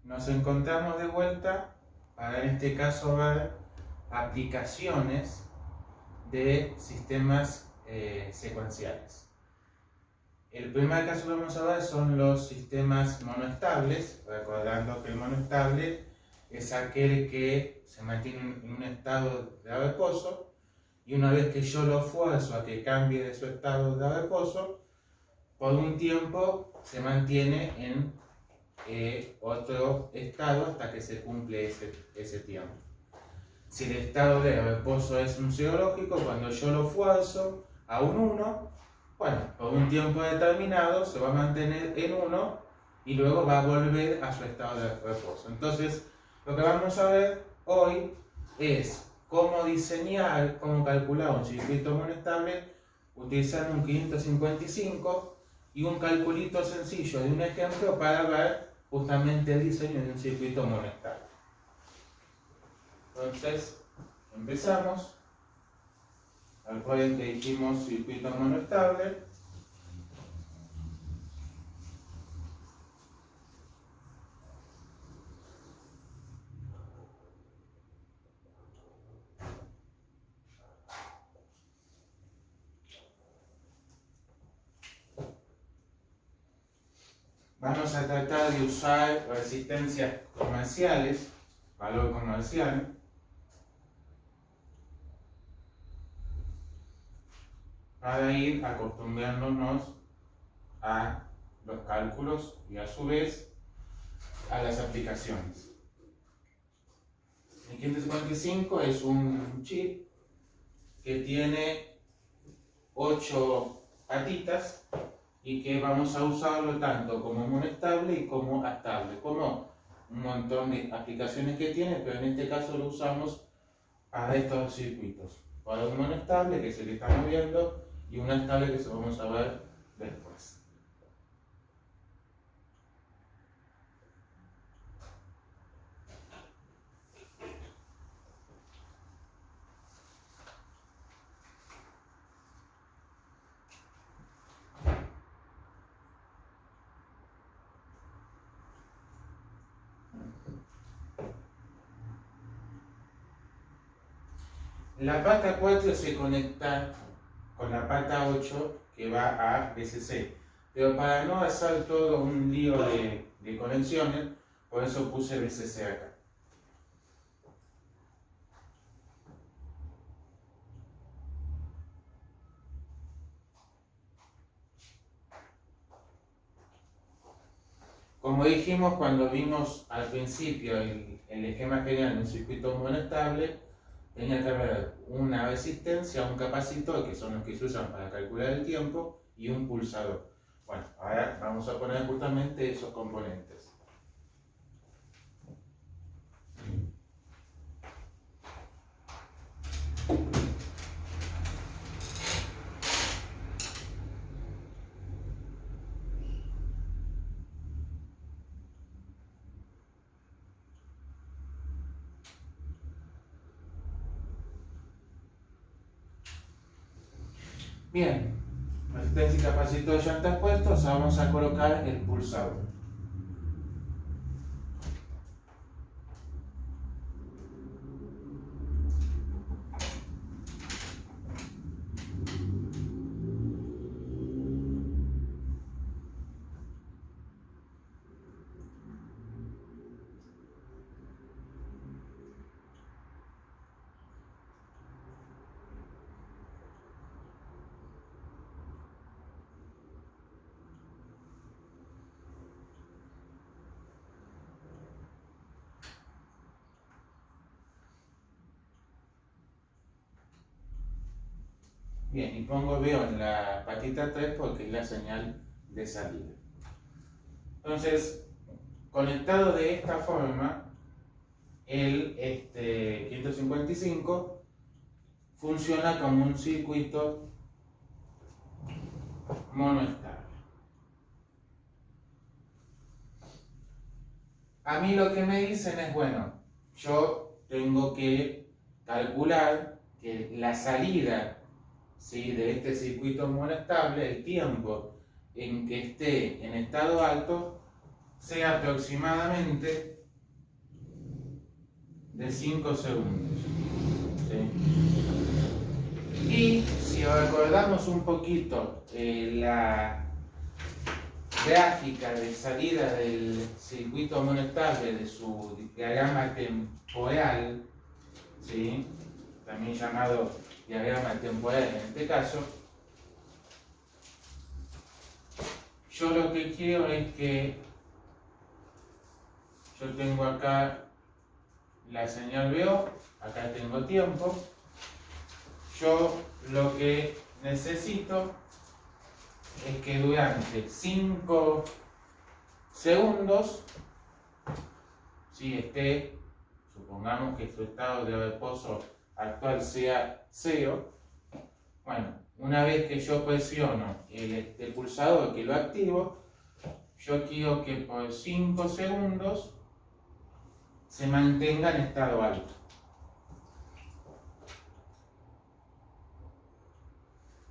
nos encontramos de vuelta para en este caso ver aplicaciones de sistemas secuenciales. El primer caso que vamos a ver son los sistemas monoestables, recordando que el monoestable es aquel que se mantiene en un estado de reposo y una vez que yo lo fuerzo a que cambie de su estado de reposo, por un tiempo se mantiene en otro estado hasta que se cumple ese tiempo. Si el estado de reposo es un cero lógico, cuando yo lo fuerzo a un 1, bueno, por un tiempo determinado se va a mantener en 1 y luego va a volver a su estado de reposo. Entonces, lo que vamos a ver hoy es cómo diseñar, cómo calcular un circuito monoestable utilizando un 555 y un calculito sencillo de un ejemplo para ver justamente el diseño de un circuito monoestable. Entonces, empezamos. Recuerden que dijimos circuito monoestable. Vamos a tratar de usar resistencias comerciales, valor comercial. Para ir acostumbrándonos a los cálculos y a su vez a las aplicaciones. El 555 es un chip que tiene 8 patitas y que vamos a usarlo tanto como monoestable y como estable, como un montón de aplicaciones que tiene, pero en este caso lo usamos para estos circuitos. Para un monoestable, que es el que estamos viendo, y una estable que se vamos a ver después. La pata 4 se conecta con la pata 8 que va a BCC, pero para no hacer todo un lío de conexiones, por eso puse BCC acá. Como dijimos cuando vimos al principio el esquema general de un circuito monoestable, tenía que haber una resistencia, un capacitor, que son los que se usan para calcular el tiempo, y un pulsador. Bueno, ahora vamos a poner justamente esos componentes. Bien, resistencia y capacitor ya están puestos, vamos a colocar el pulsador. Bien, y veo en la patita 3 porque es la señal de salida. Entonces, conectado de esta forma, el 555 funciona como un circuito monoestable. A mí lo que me dicen es, bueno, yo tengo que calcular que la salida, ¿sí?, de este circuito monoestable, el tiempo en que esté en estado alto, sea aproximadamente de 5 segundos. ¿Sí? Y si recordamos un poquito la gráfica de salida del circuito monoestable de su diagrama temporal, ¿sí? También llamado diagrama temporal en este caso, yo lo que quiero es que yo tengo acá la señal VO, acá tengo tiempo. Yo lo que necesito es que durante 5 segundos, si supongamos que su estado de reposo actual sea 0, bueno, una vez que yo presiono el pulsador que lo activo, yo quiero que por 5 segundos se mantenga en estado alto.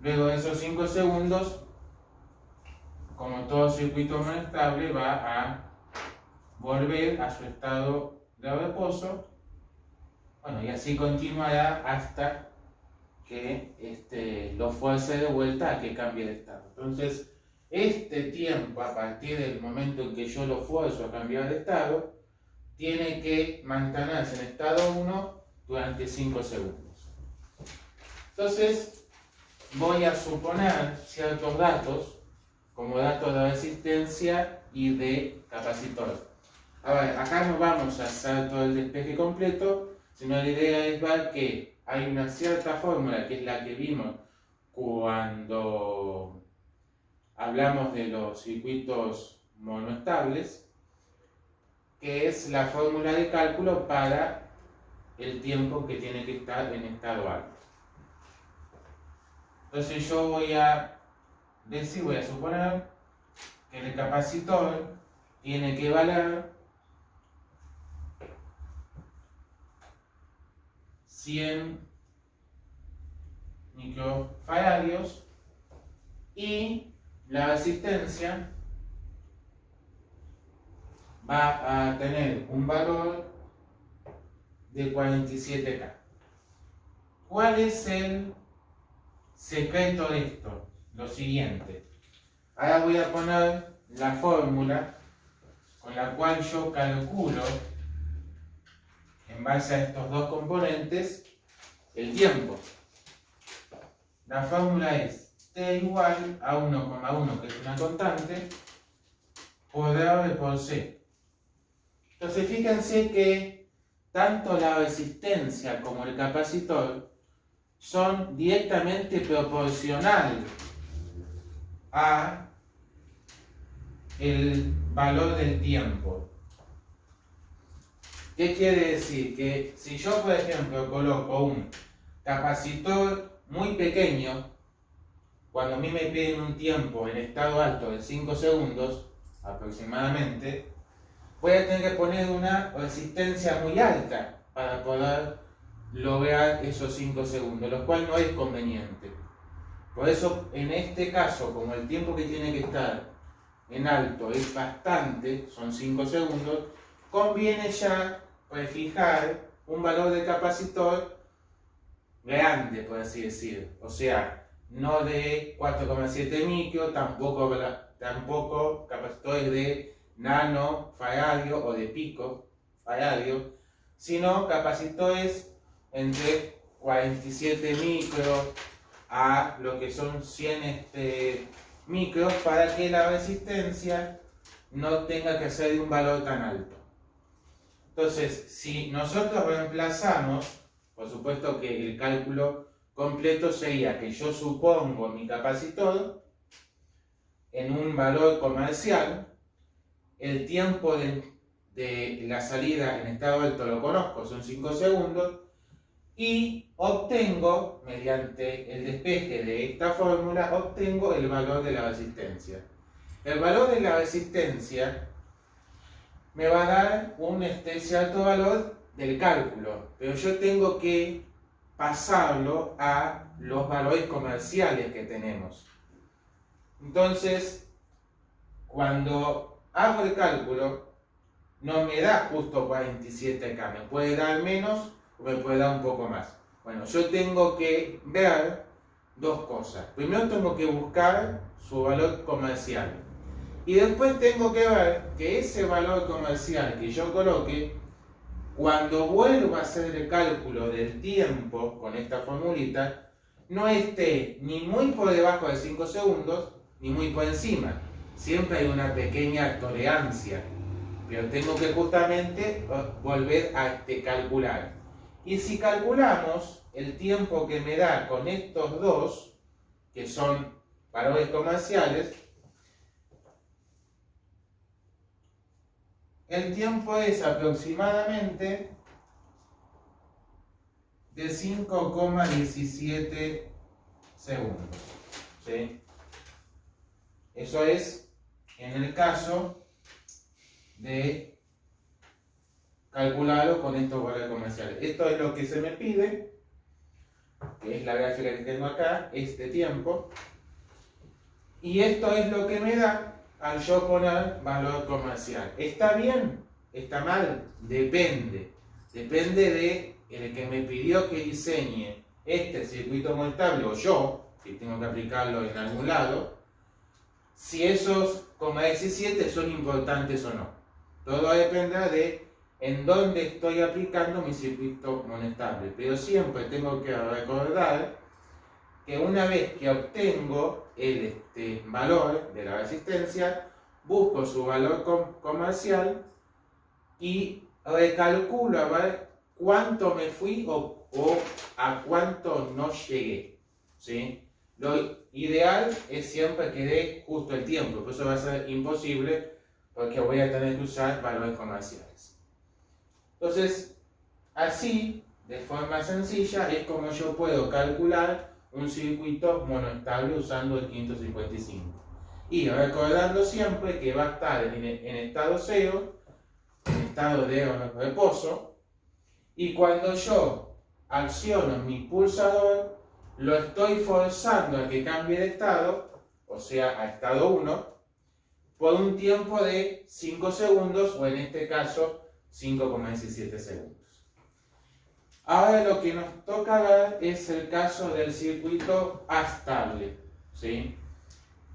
Luego de esos 5 segundos, como todo circuito monostable, va a volver a su estado de reposo. Bueno, y así continuará hasta que lo fuerce de vuelta a que cambie de estado. Entonces, este tiempo, a partir del momento en que yo lo fuerzo a cambiar de estado, tiene que mantenerse en estado 1 durante 5 segundos. Entonces, voy a suponer ciertos datos, como datos de resistencia y de capacitor. Ahora, acá no vamos a hacer todo el despeje completo, sino la idea es ver que hay una cierta fórmula, que es la que vimos cuando hablamos de los circuitos monoestables, que es la fórmula de cálculo para el tiempo que tiene que estar en estado alto. Entonces yo voy a suponer que el capacitor tiene que valer 100 microfaradios y la resistencia va a tener un valor de 47K. ¿Cuál es el secreto de esto? Lo siguiente. Ahora voy a poner la fórmula con la cual yo calculo, en base a estos dos componentes, el tiempo. La fórmula es T igual a 1,1, que es una constante, por R por C. Entonces fíjense que tanto la resistencia como el capacitor son directamente proporcional a el valor del tiempo. ¿Qué quiere decir? Que si yo, por ejemplo, coloco un capacitor muy pequeño, cuando a mí me piden un tiempo en estado alto de 5 segundos aproximadamente, voy a tener que poner una resistencia muy alta para poder lograr esos 5 segundos, lo cual no es conveniente. Por eso, en este caso, como el tiempo que tiene que estar en alto es bastante, son 5 segundos, conviene ya fijar un valor de capacitor grande, por así decir. O sea, no de 4,7 micro, tampoco capacitores de nanofaradio o de picofaradio, sino capacitores entre 47 micros a lo que son 100 micros, para que la resistencia no tenga que ser de un valor tan alto. Entonces, si nosotros reemplazamos, por supuesto que el cálculo completo sería que yo supongo mi capacitor en un valor comercial, el tiempo de la salida en estado alto lo conozco, son 5 segundos, y obtengo, mediante el despeje de esta fórmula, obtengo el valor de la resistencia. El valor de la resistencia me va a dar un cierto valor del cálculo, pero yo tengo que pasarlo a los valores comerciales que tenemos. Entonces, cuando hago el cálculo, no me da justo 47K, me puede dar menos o me puede dar un poco más. Bueno, yo tengo que ver dos cosas. Primero tengo que buscar su valor comercial. Y después tengo que ver que ese valor comercial que yo coloque, cuando vuelva a hacer el cálculo del tiempo con esta formulita, no esté ni muy por debajo de 5 segundos, ni muy por encima. Siempre hay una pequeña tolerancia, pero tengo que justamente volver a calcular. Y si calculamos el tiempo que me da con estos dos, que son valores comerciales, el tiempo es aproximadamente de 5,17 segundos. ¿Sí? Eso es en el caso de calcularlo con estos valores comerciales. Esto es lo que se me pide, que es la gráfica que tengo acá, este tiempo. Y esto es lo que me da al yo poner valor comercial. ¿Está bien? ¿Está mal? Depende. Depende de el que me pidió que diseñe este circuito monetable, o yo, si tengo que aplicarlo en algún lado, si esos 0,17 son importantes o no. Todo dependerá de en dónde estoy aplicando mi circuito monetable. Pero siempre tengo que recordar que una vez que obtengo el valor de la resistencia, busco su valor comercial y recalculo a ver cuánto me fui o a cuánto no llegué. ¿Sí? Lo ideal es siempre que dé justo el tiempo, pero eso va a ser imposible porque voy a tener que usar valores comerciales. Entonces, así, de forma sencilla, es como yo puedo calcular un circuito monoestable usando el 555. Y recordando siempre que va a estar en estado cero, en estado de reposo, y cuando yo acciono mi pulsador, lo estoy forzando a que cambie de estado, o sea, a estado 1, por un tiempo de 5 segundos, o en este caso, 5,17 segundos. Ahora lo que nos toca ver es el caso del circuito astable, ¿sí?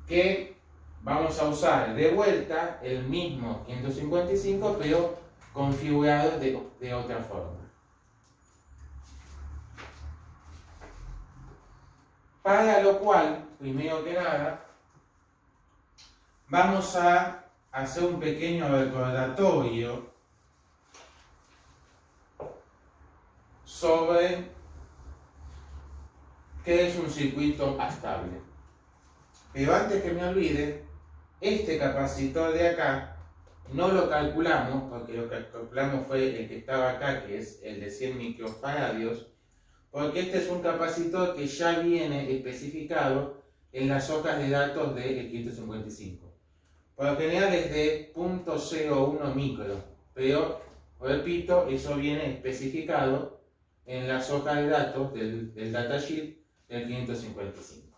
Que vamos a usar de vuelta el mismo 555, pero configurado de otra forma. Para lo cual, primero que nada, vamos a hacer un pequeño recordatorio sobre qué es un circuito astable. Pero antes que me olvide, este capacitor de acá no lo calculamos, porque lo que calculamos fue el que estaba acá, que es el de 100 microfaradios, porque este es un capacitor que ya viene especificado en las hojas de datos del 555. Por lo general es de 0.01 micro, pero repito, eso viene especificado en las hojas de datos del datasheet del 555.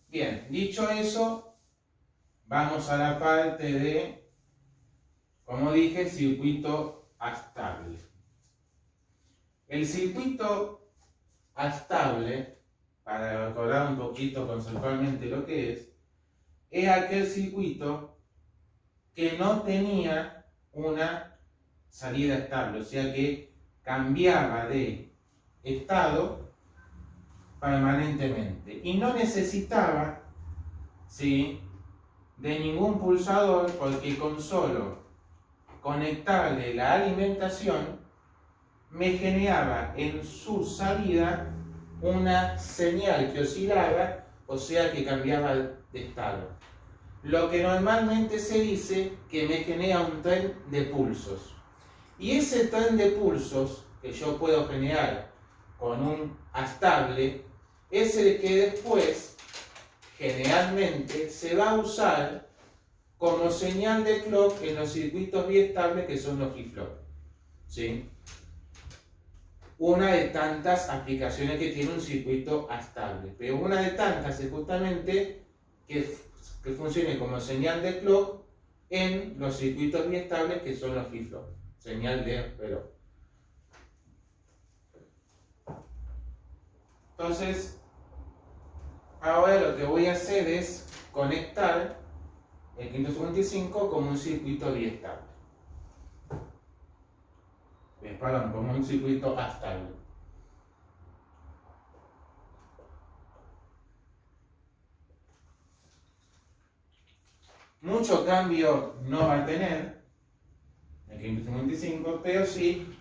Bien, dicho eso, vamos a la parte de, como dije, circuito astable. El circuito astable, para recordar un poquito conceptualmente lo que es aquel circuito que no tenía una salida estable, o sea que cambiaba de estado permanentemente y no necesitaba, ¿sí?, de ningún pulsador, porque con solo conectarle la alimentación me generaba en su salida una señal que oscilaba, o sea que cambiaba de estado. Lo que normalmente se dice que me genera un tren de pulsos. Y ese tren de pulsos que yo puedo generar con un astable es el que después generalmente se va a usar como señal de clock en los circuitos biestables que son los flip-flop. ¿Sí? una de tantas aplicaciones que tiene un circuito estable. Pero una de tantas es justamente que funcione como señal de clock en los circuitos biestables que son los flip-flop. Señal de reloj. Entonces, ahora lo que voy a hacer es conectar el 555 como un circuito biestable. Perdón, como un circuito estable. Mucho cambio no va a tener el 555, pero sí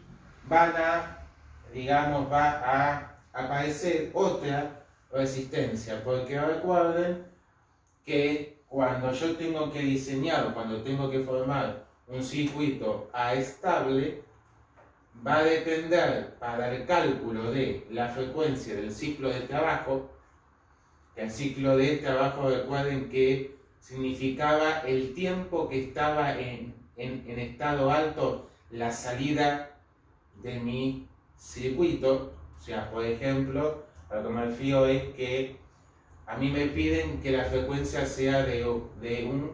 van a, digamos, va a aparecer otra resistencia, porque recuerden que cuando yo tengo que diseñar, cuando tengo que formar un circuito estable, va a depender para el cálculo de la frecuencia del ciclo de trabajo, que el ciclo de trabajo recuerden que significaba el tiempo que estaba en estado alto la salida de mi circuito. O sea, por ejemplo, a lo que me refiero es que a mí me piden que la frecuencia sea de 1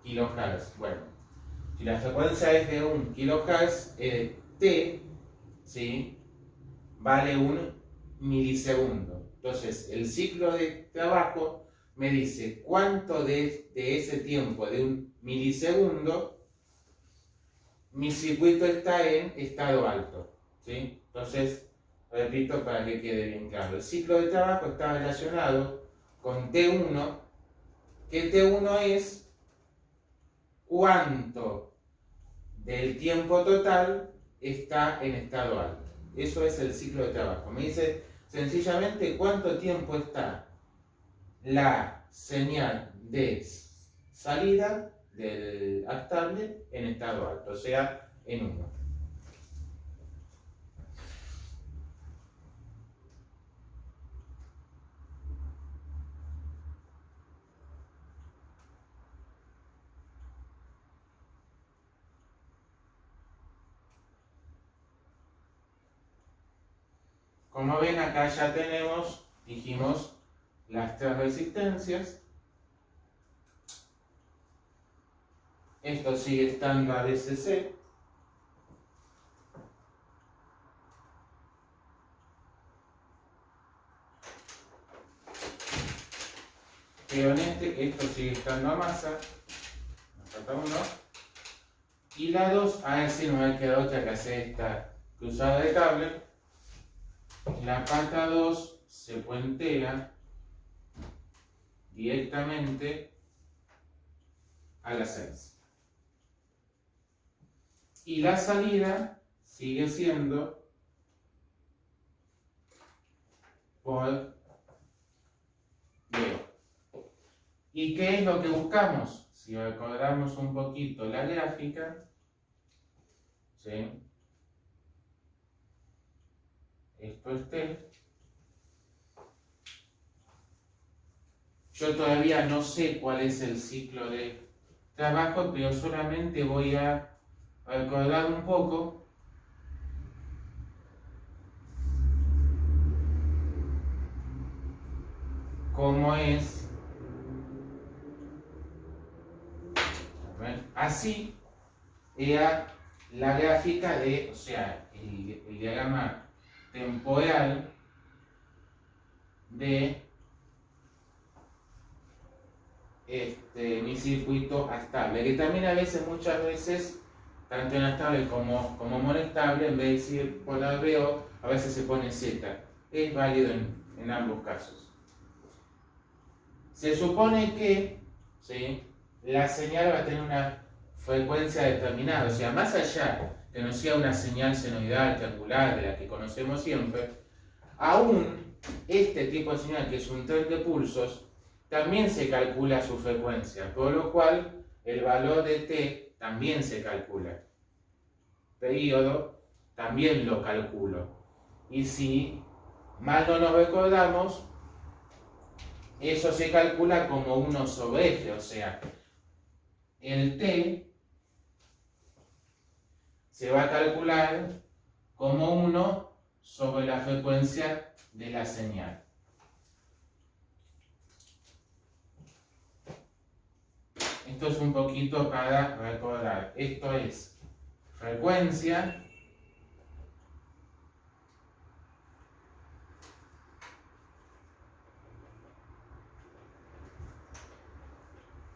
kHz. Bueno, si la frecuencia es de 1 kHz, T, ¿sí?, vale 1 milisegundo. Entonces, el ciclo de trabajo me dice cuánto de ese tiempo, de 1 milisegundo, mi circuito está en estado alto, ¿sí? Entonces, repito para que quede bien claro. El ciclo de trabajo está relacionado con T1, que T1 es cuánto del tiempo total está en estado alto. Eso es el ciclo de trabajo. Me dice sencillamente cuánto tiempo está la señal de salida del estable en estado alto, o sea, en 1. Como ven, acá ya tenemos, dijimos, las 3 resistencias. Esto sigue estando a VCC. Pero en esto sigue estando a masa. Nos falta 1. Y la 2, a ver si no me queda otra que hacer esta cruzada de cable. La pata 2 se puentea directamente a la 6. Y la salida sigue siendo por D. ¿Y qué es lo que buscamos? Si recordamos un poquito la gráfica, ¿sí?, esto es T. Yo todavía no sé cuál es el ciclo de trabajo, pero solamente voy a recordar un poco cómo es. Así era la gráfica de, o sea, el diagrama temporal de mi circuito estable, que también a veces, muchas veces, tanto en estable como monestable, en vez de decir poner BO, a veces se pone Z. Es válido en ambos casos. Se supone que, ¿sí?, la señal va a tener una frecuencia determinada, o sea, más allá que no sea una señal senoidal, triangular, de la que conocemos siempre, aún este tipo de señal, que es un tren de pulsos, también se calcula su frecuencia, por lo cual el valor de T también se calcula. Periodo también lo calculo. Y si mal no nos recordamos, eso se calcula como 1 sobre F, o sea, el T se va a calcular como 1 sobre la frecuencia de la señal. Esto es un poquito para recordar. Esto es frecuencia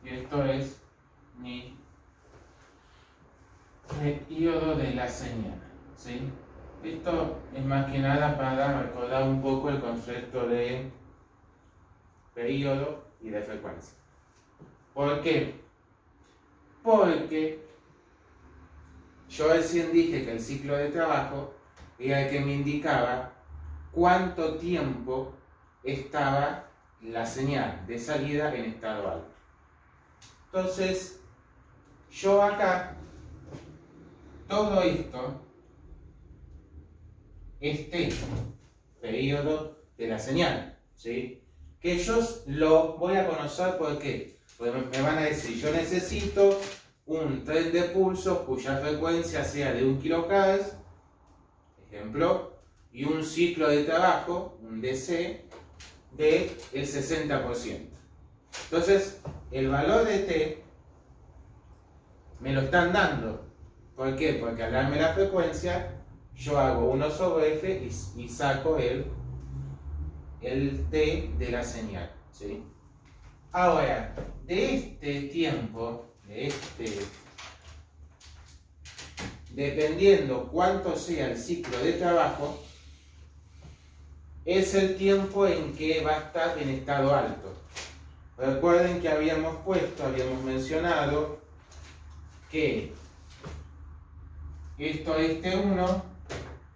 y esto es mi periodo de la señal, ¿sí? Esto es más que nada para recordar un poco el concepto de periodo y de frecuencia. ¿Por qué? Porque yo recién dije que el ciclo de trabajo era el que me indicaba cuánto tiempo estaba la señal de salida en estado alto. Entonces, yo acá, todo esto, este periodo de la señal, ¿sí? Que yo lo voy a conocer, ¿por qué? Porque me van a decir, yo necesito un tren de pulso cuya frecuencia sea de 1 kHz, ejemplo, y un ciclo de trabajo, un DC, del 60%. Entonces, el valor de T me lo están dando. ¿Por qué? Porque al darme la frecuencia, yo hago 1 sobre F y saco el T de la señal, ¿sí? Ahora, de este tiempo, dependiendo cuánto sea el ciclo de trabajo, es el tiempo en que va a estar en estado alto. Recuerden que habíamos mencionado que esto es T1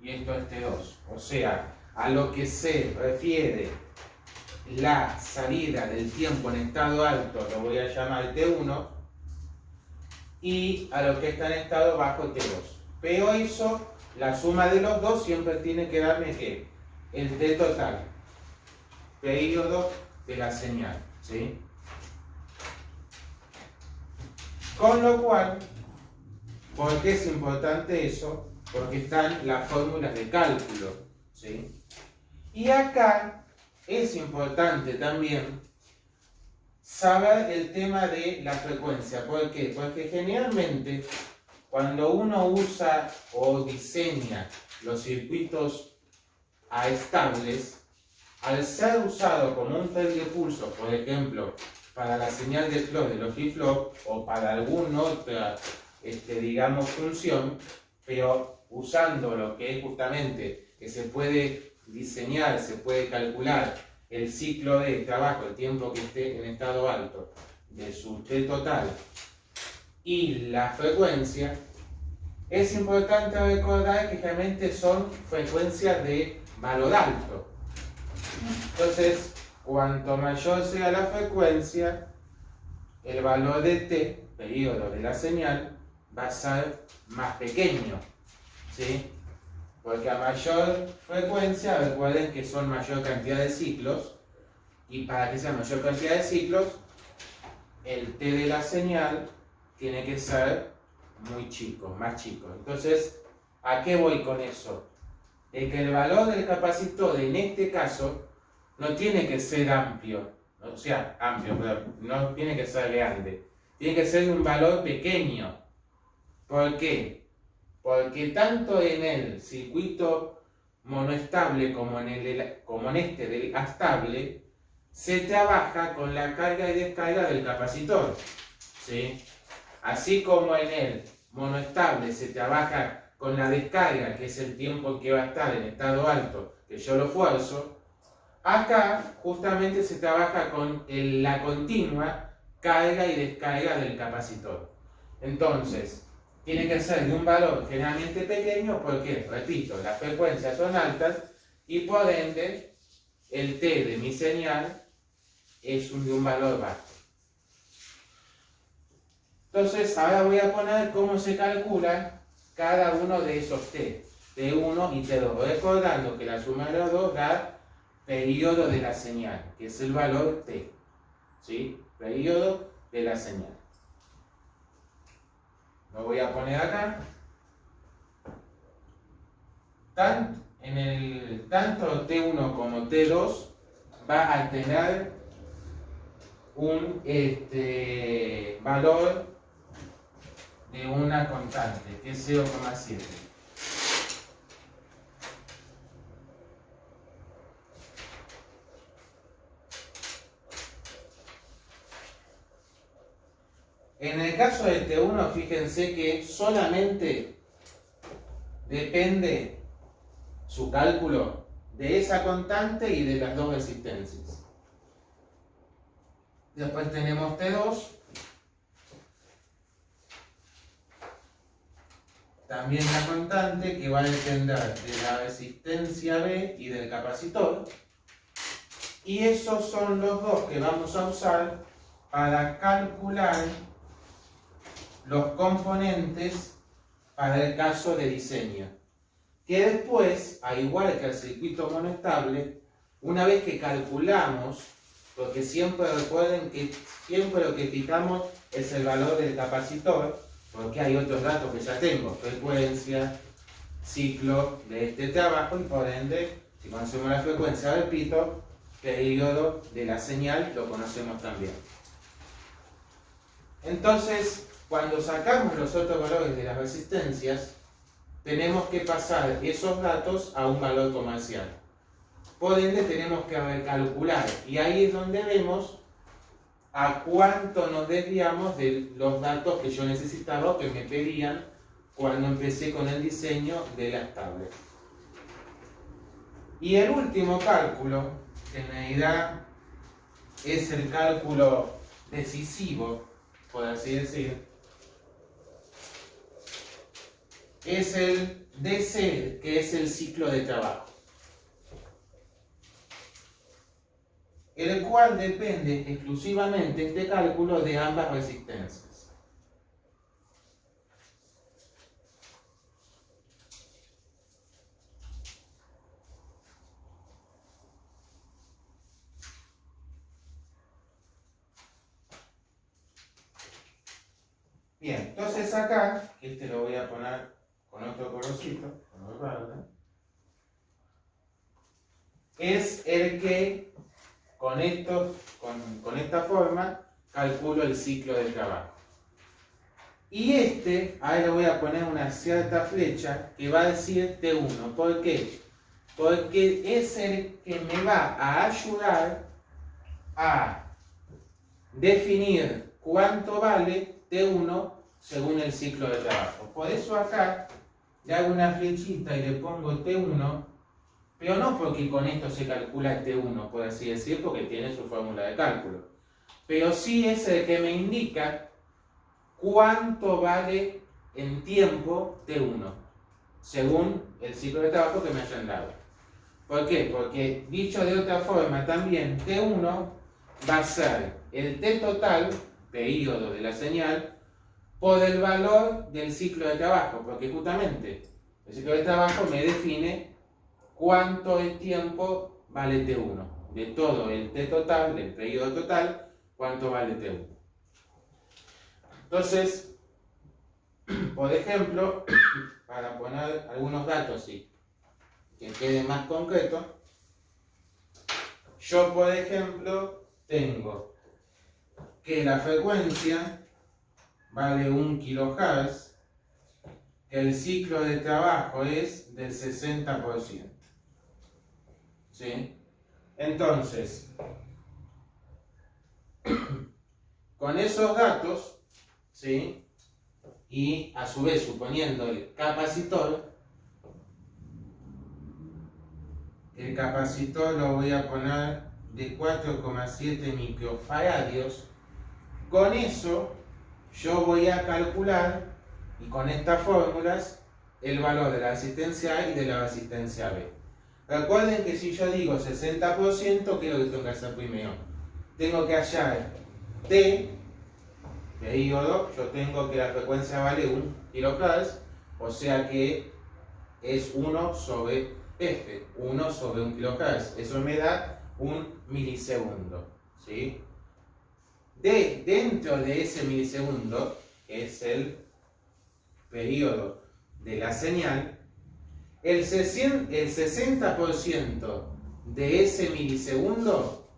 y esto es T2. O sea, a lo que se refiere la salida del tiempo en estado alto lo voy a llamar T1 y a lo que está en estado bajo T2. Pero eso, la suma de los dos siempre tiene que darme ¿qué? El T total, periodo de la señal, ¿sí? Con lo cual, ¿por qué es importante eso? Porque están las fórmulas de cálculo, ¿sí? Y acá es importante también saber el tema de la frecuencia. ¿Por qué? Porque generalmente cuando uno usa o diseña los circuitos estables, al ser usado como un tren de pulso, por ejemplo, para la señal de clock de los flip-flop o para alguna otra, digamos, función, pero usando lo que es justamente que se puede diseñar, se puede calcular el ciclo de trabajo, el tiempo que esté en estado alto de su T total y la frecuencia, es importante recordar que realmente son frecuencias de valor alto. Entonces, cuanto mayor sea la frecuencia, el valor de T, periodo de la señal, va a ser más pequeño, ¿sí? Porque a mayor frecuencia, recuerden que son mayor cantidad de ciclos, y para que sea mayor cantidad de ciclos, el T de la señal tiene que ser muy chico, más chico. Entonces, ¿a qué voy con eso? De que el valor del capacitor, en este caso, no tiene que ser amplio, o sea, amplio, pero no tiene que ser grande. Tiene que ser un valor pequeño. ¿Por qué? Porque tanto en el circuito monoestable como en este del astable, se trabaja con la carga y descarga del capacitor, ¿sí? Así como en el monoestable se trabaja con la descarga, que es el tiempo que va a estar en estado alto, que yo lo fuerzo, acá justamente se trabaja con la continua carga y descarga del capacitor. Entonces, tiene que ser de un valor generalmente pequeño porque, repito, las frecuencias son altas y por ende el T de mi señal es de un valor bajo. Entonces, ahora voy a poner cómo se calcula cada uno de esos T, T1 y T2, recordando que la suma de los dos da periodo de la señal, que es el valor T, ¿sí? Periodo de la señal. Lo voy a poner acá. en el tanto T1 como T2 va a tener un valor de una constante, que es 0,7. En el caso de T1, fíjense que solamente depende su cálculo de esa constante y de las dos resistencias. Después tenemos T2, también la constante que va a depender de la resistencia B y del capacitor. Y esos son los dos que vamos a usar para calcular los componentes para el caso de diseño. Que después, al igual que el circuito monoestable, una vez que calculamos, porque siempre recuerden que siempre lo que fijamos es el valor del capacitor, porque hay otros datos que ya tengo, frecuencia, ciclo de este trabajo, y por ende, si conocemos la frecuencia, repito, periodo de la señal lo conocemos también. Entonces, cuando sacamos los otros valores de las resistencias, tenemos que pasar esos datos a un valor comercial. Por ende, tenemos que recalcular, y ahí es donde vemos a cuánto nos desviamos de los datos que yo necesitaba o que me pedían cuando empecé con el diseño de las tablets. Y el último cálculo, que en realidad es el cálculo decisivo, por así decir, es el DC, que es el ciclo de trabajo, el cual depende exclusivamente este cálculo de ambas resistencias. Bien, entonces acá, este lo voy a poner con otro colorcito, color verde, es el que con esta forma calculo el ciclo de trabajo. Y ahí le voy a poner una cierta flecha que va a decir T1. ¿Por qué? Porque es el que me va a ayudar a definir cuánto vale T1 según el ciclo de trabajo. Por eso acá le hago una flechita y le pongo T1, pero no porque con esto se calcula T1, por así decir, porque tiene su fórmula de cálculo. Pero sí es el que me indica cuánto vale en tiempo T1, según el ciclo de trabajo que me hayan dado. ¿Por qué? Porque, dicho de otra forma, también T1 va a ser el T total, periodo de la señal, por el valor del ciclo de trabajo, porque justamente el ciclo de trabajo me define cuánto el tiempo vale T1. De todo el T total, del periodo total, cuánto vale T1. Entonces, por ejemplo, para poner algunos datos y que quede más concreto, yo por ejemplo tengo que la frecuencia vale 1 kHz, que el ciclo de trabajo es del 60%. ¿Sí? Entonces, con esos datos, ¿sí? Y a su vez suponiendo el capacitor lo voy a poner de 4,7 microfaradios. Con eso yo voy a calcular, y con estas fórmulas, el valor de la resistencia A y de la resistencia B. Recuerden que si yo digo 60%, ¿qué es lo que tengo que hacer primero? Tengo que hallar T, periodo, yo tengo que la frecuencia vale 1 kHz, o sea que es 1 sobre F, 1 sobre 1 kHz. Eso me da 1 milisegundo, ¿sí? Dentro de ese milisegundo, que es el periodo de la señal, el 60% de ese milisegundo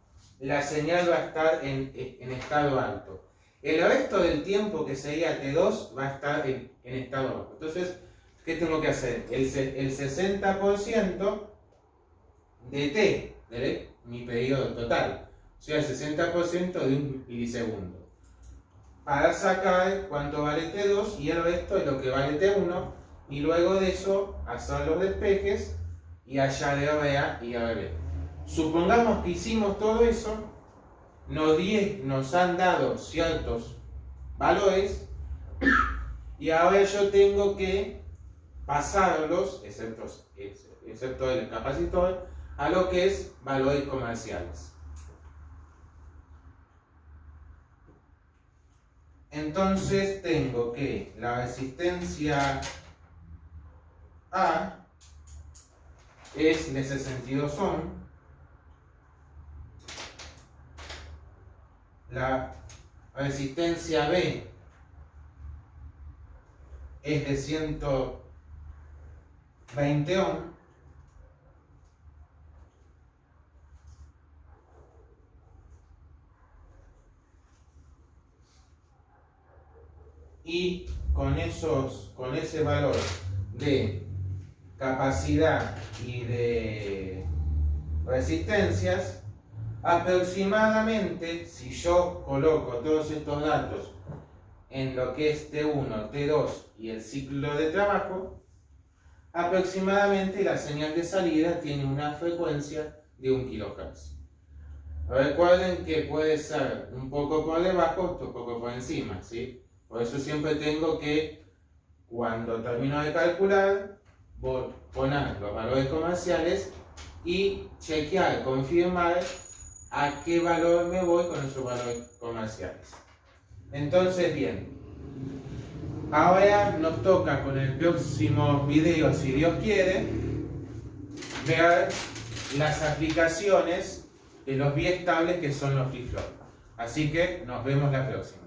la señal va a estar en estado alto. El resto del tiempo que sería T2 va a estar en estado bajo. Entonces, ¿qué tengo que hacer? El 60% de T, de mi periodo total. O sea, el 60% de un milisegundo. Para sacar cuánto vale T2 y el resto es lo que vale T1. Y luego de eso, hacer los despejes y añadir RA y RB. Supongamos que hicimos todo eso, nos han dado ciertos valores y ahora yo tengo que pasarlos, excepto el capacitor, a lo que es valores comerciales. Entonces tengo que la resistencia A es de 62 ohm, la resistencia B es de 120 ohm y con ese valor de capacidad y de resistencias, aproximadamente, si yo coloco todos estos datos en lo que es T1, T2 y el ciclo de trabajo, aproximadamente la señal de salida tiene una frecuencia de 1 kHz. Recuerden que puede ser un poco por debajo, un poco por encima, ¿sí? Por eso siempre tengo que, cuando termino de calcular, poner los valores comerciales y chequear, confirmar a qué valor me voy con esos valores comerciales. Entonces, bien, ahora nos toca con el próximo video, si Dios quiere, ver las aplicaciones de los biestables que son los flip-flop. Así que nos vemos la próxima.